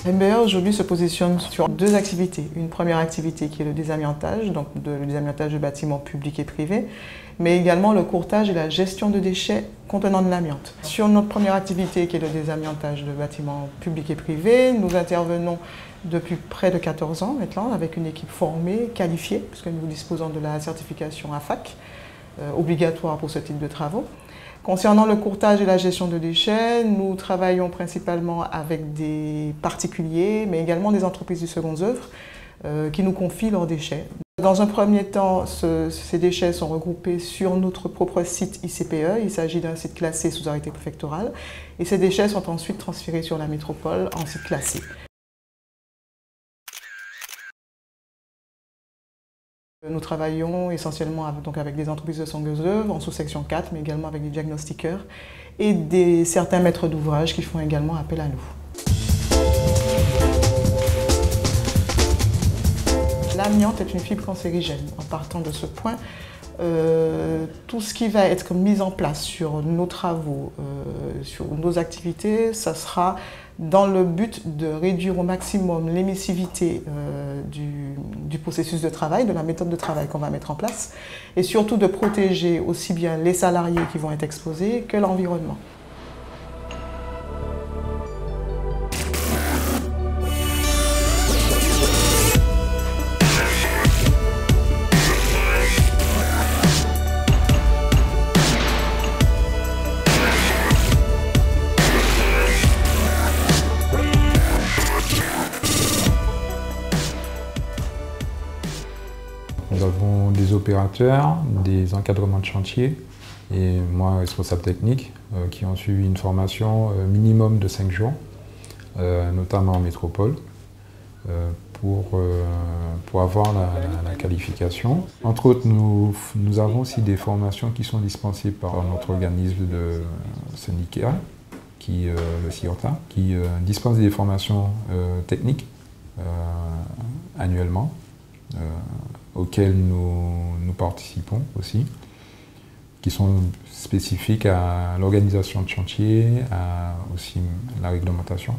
MBA aujourd'hui se positionne sur deux activités. Une première activité qui est le désamiantage, donc le désamiantage de bâtiments publics et privés, mais également le courtage et la gestion de déchets contenant de l'amiante. Sur notre première activité qui est le désamiantage de bâtiments publics et privés, nous intervenons depuis près de 14 ans maintenant avec une équipe formée, qualifiée, puisque nous disposons de la certification AFAC, obligatoire pour ce type de travaux. Concernant le courtage et la gestion de déchets, nous travaillons principalement avec des particuliers, mais également des entreprises du second œuvre qui nous confient leurs déchets. Dans un premier temps, ces déchets sont regroupés sur notre propre site ICPE. Il s'agit d'un site classé sous arrêté préfectoral. Et ces déchets sont ensuite transférés sur la métropole en site classé. Nous travaillons essentiellement avec des entreprises de second œuvre en sous-section 4, mais également avec des diagnostiqueurs et certains maîtres d'ouvrage qui font également appel à nous. L'amiante est une fibre cancérigène. En partant de ce point, tout ce qui va être mis en place sur nos travaux, sur nos activités, ça sera dans le but de réduire au maximum l'émissivité du processus de travail, de la méthode de travail qu'on va mettre en place, et surtout de protéger aussi bien les salariés qui vont être exposés que l'environnement. Nous avons des opérateurs, des encadrements de chantier et moi, responsable technique, qui ont suivi une formation minimum de 5 jours, notamment en métropole, pour avoir la qualification. Entre autres, nous avons aussi des formations qui sont dispensées par notre organisme de syndicat, le CIORTA, qui dispense des formations techniques annuellement, auxquelles nous participons aussi, qui sont spécifiques à l'organisation de chantier, à aussi la réglementation.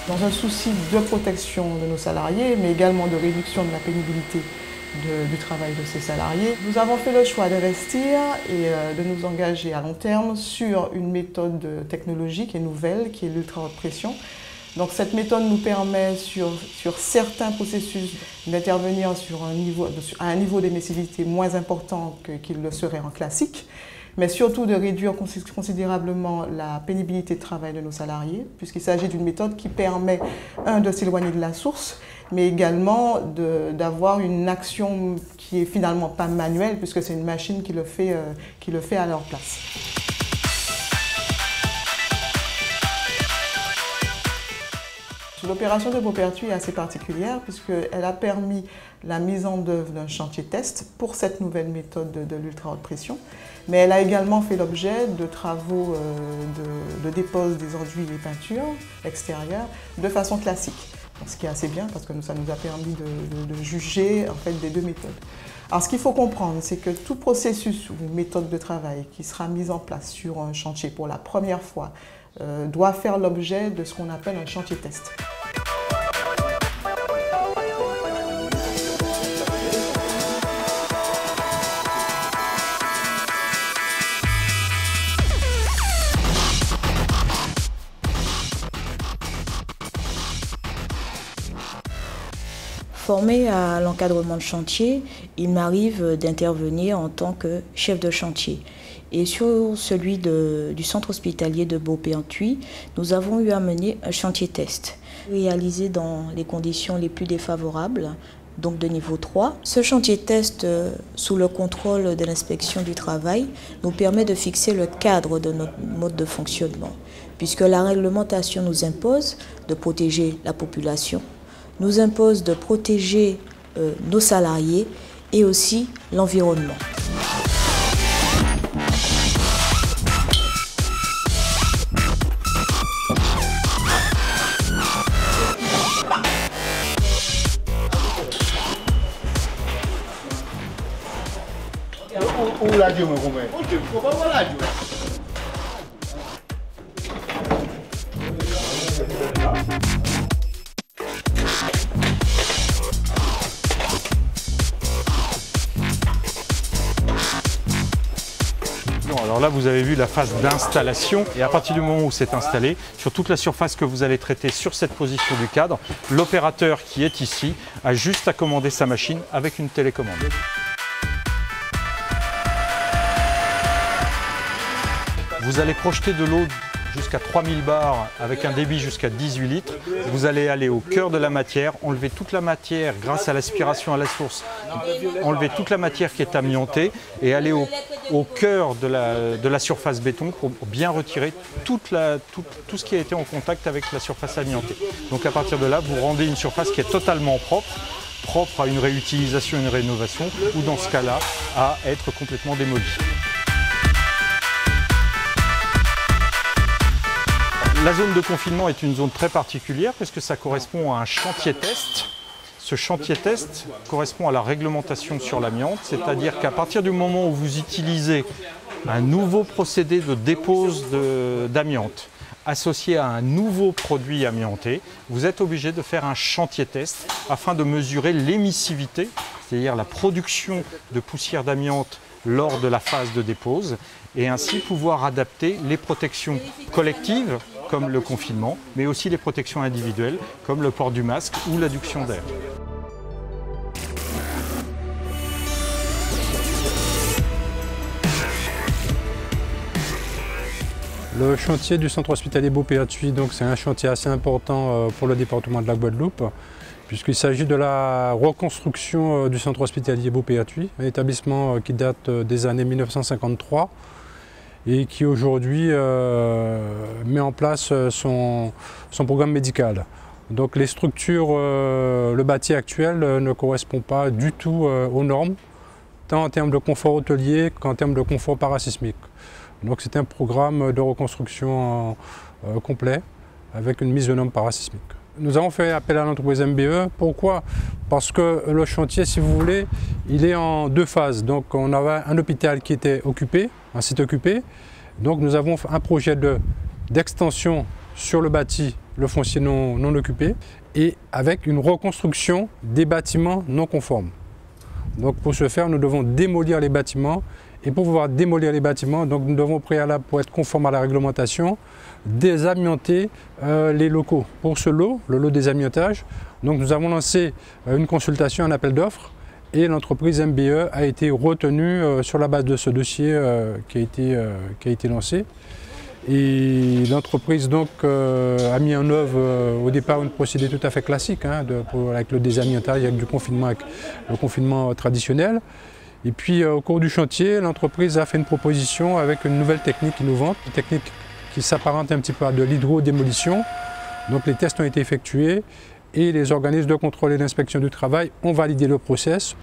Dans un souci de protection de nos salariés, mais également de réduction de la pénibilité du travail de ces salariés, nous avons fait le choix d'investir et de nous engager à long terme sur une méthode technologique et nouvelle qui est l'ultra haute pression. Donc cette méthode nous permet sur certains processus d'intervenir à un niveau d'émissivité moins important qu'il le serait en classique, mais surtout de réduire considérablement la pénibilité de travail de nos salariés, puisqu'il s'agit d'une méthode qui permet, de s'éloigner de la source, mais également d'avoir une action qui est finalement pas manuelle, puisque c'est une machine qui le fait à leur place. L'opération de Beauperthuis est assez particulière puisqu'elle a permis la mise en œuvre d'un chantier test pour cette nouvelle méthode de l'ultra haute pression. Mais elle a également fait l'objet de travaux de dépose des enduits et peintures extérieures de façon classique. Ce qui est assez bien parce que ça nous a permis de juger en fait, des deux méthodes. Alors ce qu'il faut comprendre, c'est que tout processus ou méthode de travail qui sera mise en place sur un chantier pour la première fois doit faire l'objet de ce qu'on appelle un chantier test. Formé à l'encadrement de chantier, il m'arrive d'intervenir en tant que chef de chantier. Et sur celui du centre hospitalier de Beauperthuis, nous avons eu à mener un chantier test, réalisé dans les conditions les plus défavorables, donc de niveau 3. Ce chantier test, sous le contrôle de l'inspection du travail, nous permet de fixer le cadre de notre mode de fonctionnement, puisque la réglementation nous impose de protéger la population, nous impose de protéger nos salariés et aussi l'environnement. Alors là, vous avez vu la phase d'installation et à partir du moment où c'est installé, sur toute la surface que vous allez traiter sur cette position du cadre, l'opérateur qui est ici a juste à commander sa machine avec une télécommande. Vous allez projeter de l'eau jusqu'à 3000 bars avec un débit jusqu'à 18 litres. Vous allez aller au cœur de la matière, enlever toute la matière grâce à l'aspiration à la source, enlever toute la matière qui est amiantée et aller au cœur de la surface béton pour bien retirer tout ce qui a été en contact avec la surface amiantée. Donc à partir de là, vous rendez une surface qui est totalement propre à une réutilisation, une rénovation, ou dans ce cas-là, à être complètement démolie. La zone de confinement est une zone très particulière parce que ça correspond à un chantier test. Ce chantier test correspond à la réglementation sur l'amiante, c'est-à-dire qu'à partir du moment où vous utilisez un nouveau procédé de dépose d'amiante associé à un nouveau produit amianté, vous êtes obligé de faire un chantier test afin de mesurer l'émissivité, c'est-à-dire la production de poussière d'amiante lors de la phase de dépose, et ainsi pouvoir adapter les protections collectives comme le confinement, mais aussi les protections individuelles comme le port du masque ou l'adduction d'air. Le chantier du centre hospitalier Beaupé-Attuis, c'est un chantier assez important pour le département de la Guadeloupe, puisqu'il s'agit de la reconstruction du centre hospitalier Beaupé-Attuis, un établissement qui date des années 1953 et qui aujourd'hui met en place son programme médical. Donc les structures, le bâti actuel ne correspond pas du tout aux normes, tant en termes de confort hôtelier qu'en termes de confort parasismique. Donc c'est un programme de reconstruction complet avec une mise aux normes parasismiques. Nous avons fait appel à l'entreprise MBE. Pourquoi? Parce que le chantier, si vous voulez, il est en deux phases. Donc on avait un hôpital qui était occupé, un site occupé. Donc nous avons un projet d'extension sur le bâti, le foncier non occupé, et avec une reconstruction des bâtiments non conformes. Donc pour ce faire, nous devons démolir les bâtiments. Et pour pouvoir démolir les bâtiments, donc nous devons au préalable, pour être conforme à la réglementation, désamianter les locaux. Pour ce lot, le lot désamiantage, donc nous avons lancé une consultation, un appel d'offres, et l'entreprise MBE a été retenue sur la base de ce dossier qui a été lancé. Et l'entreprise a mis en œuvre au départ une procédé tout à fait classique avec le désamiantage, avec le confinement traditionnel. Et puis au cours du chantier, l'entreprise a fait une proposition avec une nouvelle technique innovante, une technique qui s'apparente un petit peu à de l'hydrodémolition. Donc les tests ont été effectués et les organismes de contrôle et d'inspection du travail ont validé le process.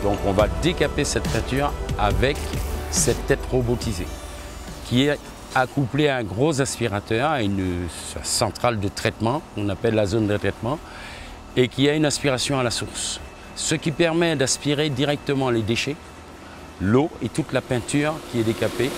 Donc on va décaper cette peinture avec cette tête robotisée qui est accouplée à un gros aspirateur, à une centrale de traitement, on appelle la zone de traitement, et qui a une aspiration à la source. Ce qui permet d'aspirer directement les déchets, l'eau et toute la peinture qui est décapée.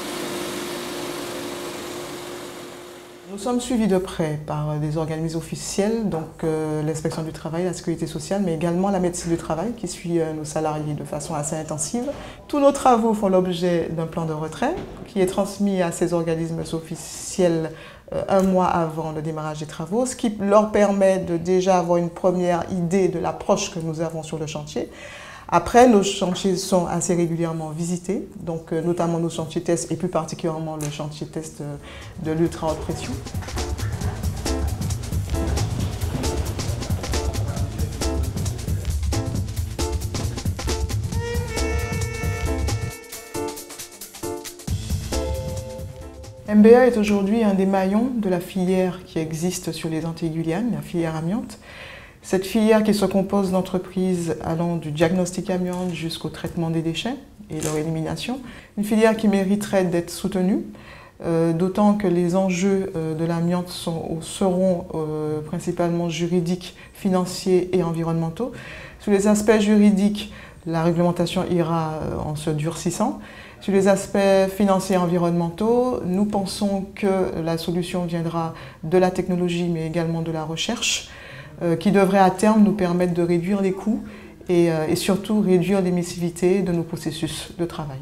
Nous sommes suivis de près par des organismes officiels, donc l'inspection du travail, la sécurité sociale, mais également la médecine du travail qui suit nos salariés de façon assez intensive. Tous nos travaux font l'objet d'un plan de retrait qui est transmis à ces organismes officiels un mois avant le démarrage des travaux, ce qui leur permet de déjà avoir une première idée de l'approche que nous avons sur le chantier. Après, nos chantiers sont assez régulièrement visités, donc notamment nos chantiers tests et plus particulièrement le chantier test de l'ultra haute pression. MBA est aujourd'hui un des maillons de la filière qui existe sur les Antilles Guyane, la filière amiante. Cette filière qui se compose d'entreprises allant du diagnostic amiante jusqu'au traitement des déchets et leur élimination. Une filière qui mériterait d'être soutenue, d'autant que les enjeux de l'amiante seront principalement juridiques, financiers et environnementaux. Sur les aspects juridiques, la réglementation ira en se durcissant. Sur les aspects financiers et environnementaux, nous pensons que la solution viendra de la technologie mais également de la recherche qui devrait à terme nous permettre de réduire les coûts et surtout réduire l'émissivité de nos processus de travail.